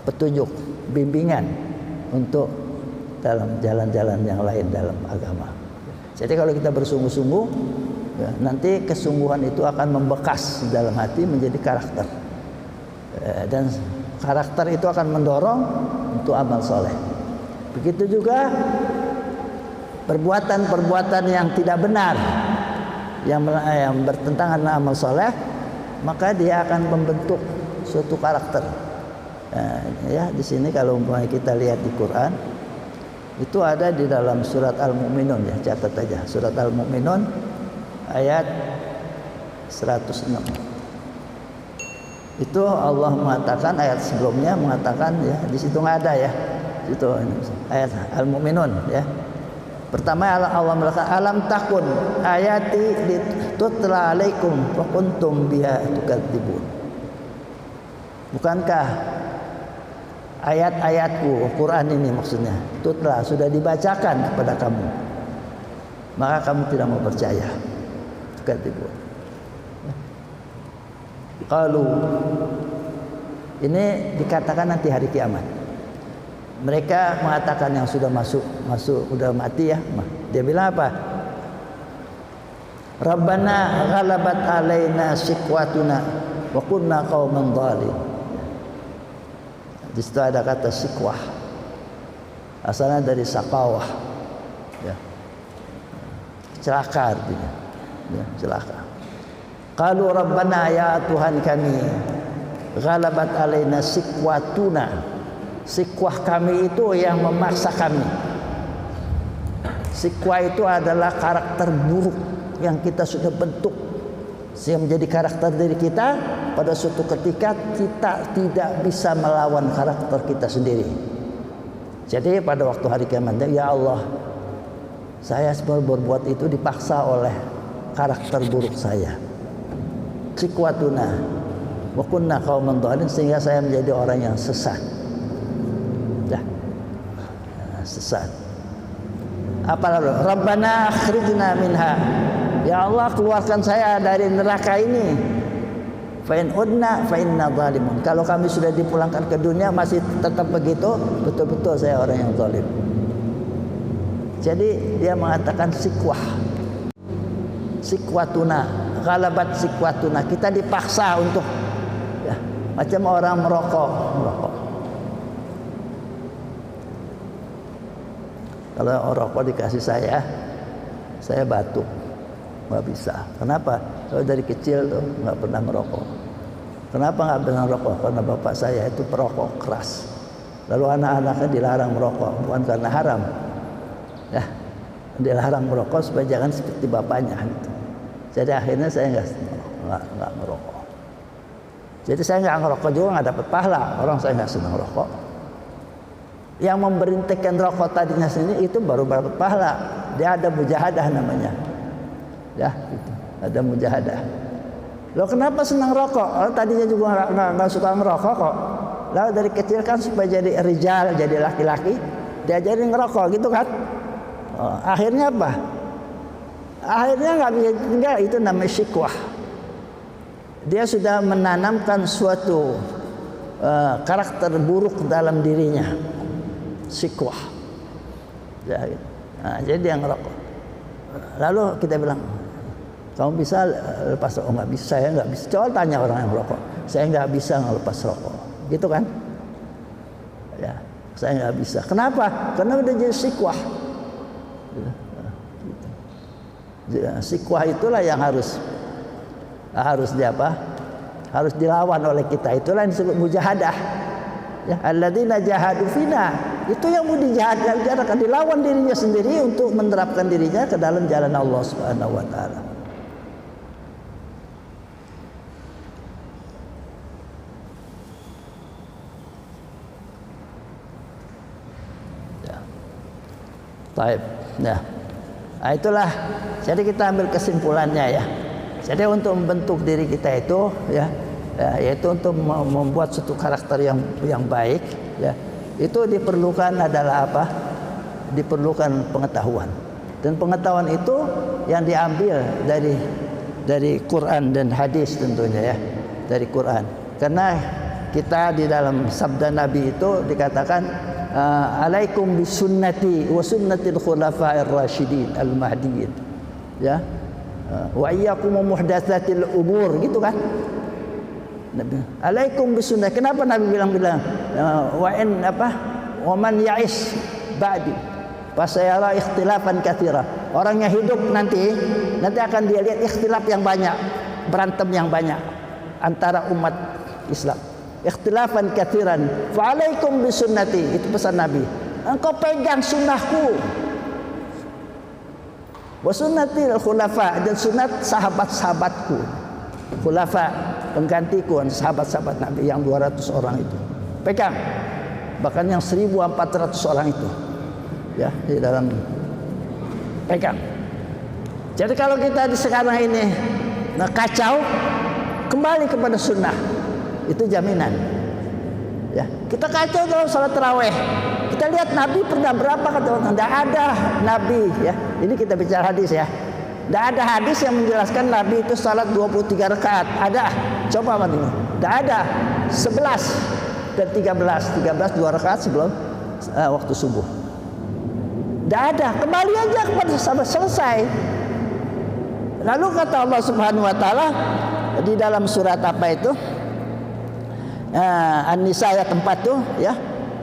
petunjuk, bimbingan untuk dalam jalan-jalan yang lain dalam agama. Jadi kalau kita bersungguh-sungguh, ya, nanti kesungguhan itu akan membekas dalam hati menjadi karakter. Dan karakter itu akan mendorong untuk amal soleh. Begitu juga perbuatan-perbuatan yang tidak benar, yang bertentangan dengan amal soleh, maka dia akan membentuk suatu karakter. Ya, di sini kalau kita lihat di Quran, itu ada di dalam surat Al-Mu'minun, ya, catat aja. Surat Al-Mu'minun ayat 106. Itu Allah mengatakan, ayat sebelumnya mengatakan, ya, di situ nggak ada ya. Itu ayat Al-Mu'minun ya. Pertama Allah mengatakan alam takun ayati tutla alaikum fa kuntum biha tukadzibun. Bukankah ayat-ayatku, Quran ini maksudnya, tutla sudah dibacakan kepada kamu, maka kamu tidak mau percaya. Tukadzibun. Qalu, ini dikatakan nanti hari kiamat. Mereka mengatakan yang sudah masuk sudah mati ya. Dia bilang apa? Rabbana ghalabat alaina shiqwatuna wa kunna qauman dhalim. Di situ ada kata sikwah. Asalnya dari sakawah. Ya. Celaka artinya. Ya, celaka. Qalu rabbana ya Tuhan kami, ghalabat alaina shiqwatuna. Sikwah kami itu yang memaksa kami. Sikwah itu adalah karakter buruk yang kita sudah bentuk sehingga menjadi karakter diri kita. Pada suatu ketika kita tidak bisa melawan karakter kita sendiri. Jadi pada waktu hari kiamat, ya Allah, saya berbuat itu dipaksa oleh karakter buruk saya. Sikwatuna wa kunna qauman dhalin, sehingga saya menjadi orang yang sesat. Sesat. Apa lalu? Rabbana akhrijna minha. Ya Allah, keluarkan saya dari neraka ini. Fa in udna fa inna zalimun. Kalau kami sudah dipulangkan ke dunia masih tetap begitu, betul-betul saya orang yang zalim. Jadi dia mengatakan sikwah. Sikwatuna, ghalabat sikwatuna. Kita dipaksa untuk ya, macam orang merokok. Kalau rokok dikasih saya batuk, nggak bisa. Kenapa? Kalau dari kecil tuh nggak pernah merokok. Kenapa nggak pernah merokok? Karena bapak saya itu perokok keras. Lalu anak-anaknya dilarang merokok, bukan karena haram. Ya, dilarang merokok supaya jangan seperti bapaknya. Gitu. Jadi akhirnya saya nggak merokok. Jadi saya nggak ngerokok juga nggak dapat pahala. Orang saya nggak senang rokok. Yang memberhentikan rokok tadinya sendiri itu baru dapat pahala. Dia ada mujahadah namanya. Ya, gitu. Ada mujahadah. Loh, kenapa senang rokok? Oh, tadinya juga nggak suka ngerokok kok. Lalu dari kecil kan supaya jadi rijal, jadi laki-laki, diajarin ngerokok gitu kan. Oh, akhirnya apa? Akhirnya nggak bisa tinggal, itu namanya sikwah. Dia sudah menanamkan suatu karakter buruk dalam dirinya. Sikwah. Ya, gitu. Nah, jadi dia ngerokok. Lalu kita bilang, kamu bisa lepas rokok? Nggak bisa, saya nggak bisa. Coba tanya orang yang merokok, saya nggak bisa ngelepas rokok, gitu kan? Ya, saya nggak bisa. Kenapa? Karena udah jadi sikwah. Sikwah itulah yang harus harus dilawan oleh kita. Itulah yang disebut mujahadah. Ya, alladzina jahadu fina, itu yang mau dijahadkan, dilawan dirinya sendiri untuk menerapkan dirinya ke dalam jalan Allah Subhanahu wa taala. Ya. Baik. Nah, itulah. Jadi kita ambil kesimpulannya ya. Jadi untuk membentuk diri kita itu ya, yaitu untuk membuat suatu karakter yang baik ya, itu diperlukan adalah apa? Diperlukan pengetahuan. Dan pengetahuan itu yang diambil dari Quran dan hadis tentunya ya, dari Quran. Karena kita di dalam sabda Nabi itu dikatakan alaikum bisunnati wa sunnatil khulafa'ir rasyidin al-mahdiyyin. Ya. Wa iyyakum muhdatsatil umur, gitu kan? Nabi, alaikum bisunnah. Kenapa Nabi bilang wa in apa? Wa man ya'is ba'di fasayara ikhtilafan katsira. Orang yang hidup nanti akan dia lihat ikhtilaf yang banyak, berantem yang banyak antara umat Islam. Ikhtilafan katsiran. Fa alaikum bisunnati. Itu pesan Nabi. Engkau pegang sunnahku. Wa sunnatil khulafa, dan sunat sahabat-sahabatku. Khulafa, penggantiku, sahabat-sahabat Nabi yang 200 orang itu. Pegang. Bahkan yang 1400 orang itu. Ya, di dalam pegang. Jadi kalau kita di sekarang ini kacau, kembali kepada sunnah. Itu jaminan. Ya, kita kacau dalam salat tarawih. Kita lihat Nabi pernah berapa kata orang? Tidak ada Nabi ya. Ini kita bicara hadis ya. Tidak ada hadis yang menjelaskan Nabi itu salat 23 rakaat. Ada? Coba mana ini? Tidak ada. 11 dan 13 2 rakaat sebelum waktu subuh. Tidak ada. Kembali aja kepada sampai selesai. Lalu kata Allah Subhanahu wa taala di dalam surat apa itu? An-Nisa ayat 4 tuh ya.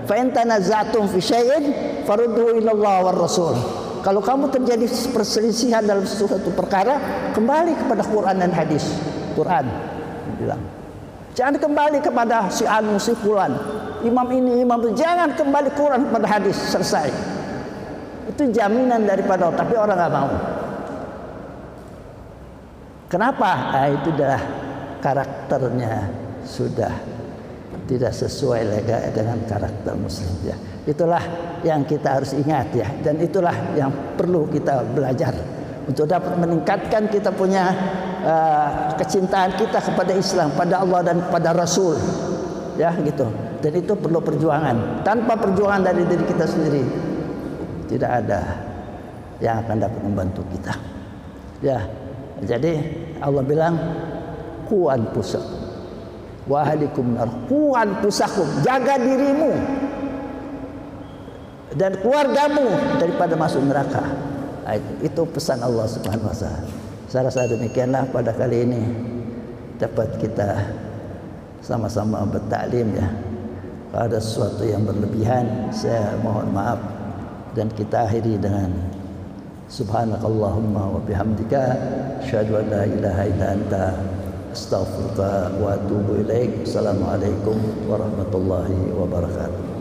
Fa in tanaza'tum fi syai'in farudduhu ila Allah war Rasul. Kalau kamu terjadi perselisihan dalam suatu perkara, kembali kepada Quran dan hadis. Quran bilang. Jangan kembali kepada si anu si fulan, imam ini imam itu. Jangan kembali Quran pada hadis, selesai. Itu jaminan daripada Allah, tapi orang nggak mau. Kenapa? Itu dah karakternya sudah tidak sesuai dengan karakter muslim ya. Itulah yang kita harus ingat ya, dan itulah yang perlu kita belajar untuk dapat meningkatkan kita punya kecintaan kita kepada Islam, pada Allah dan pada Rasul ya gitu. Dan itu perlu perjuangan. Tanpa perjuangan dari diri kita sendiri tidak ada yang akan dapat membantu kita ya. Jadi Allah bilang qu anfusakum wa ahlikum nar. Qu anfusakum, jaga dirimu dan keluargamu daripada masuk neraka. Itu pesan Allah Subhanahu wa taala. Saya rasa demikianlah pada kali ini dapat kita sama-sama bertaklim ya. Kalau ada sesuatu yang berlebihan saya mohon maaf, dan kita akhiri dengan subhanakallahumma wa bihamdika asyhadu an la ilaha illa anta astaghfiruka wa atubu ilaik. Assalamualaikum warahmatullahi wabarakatuh.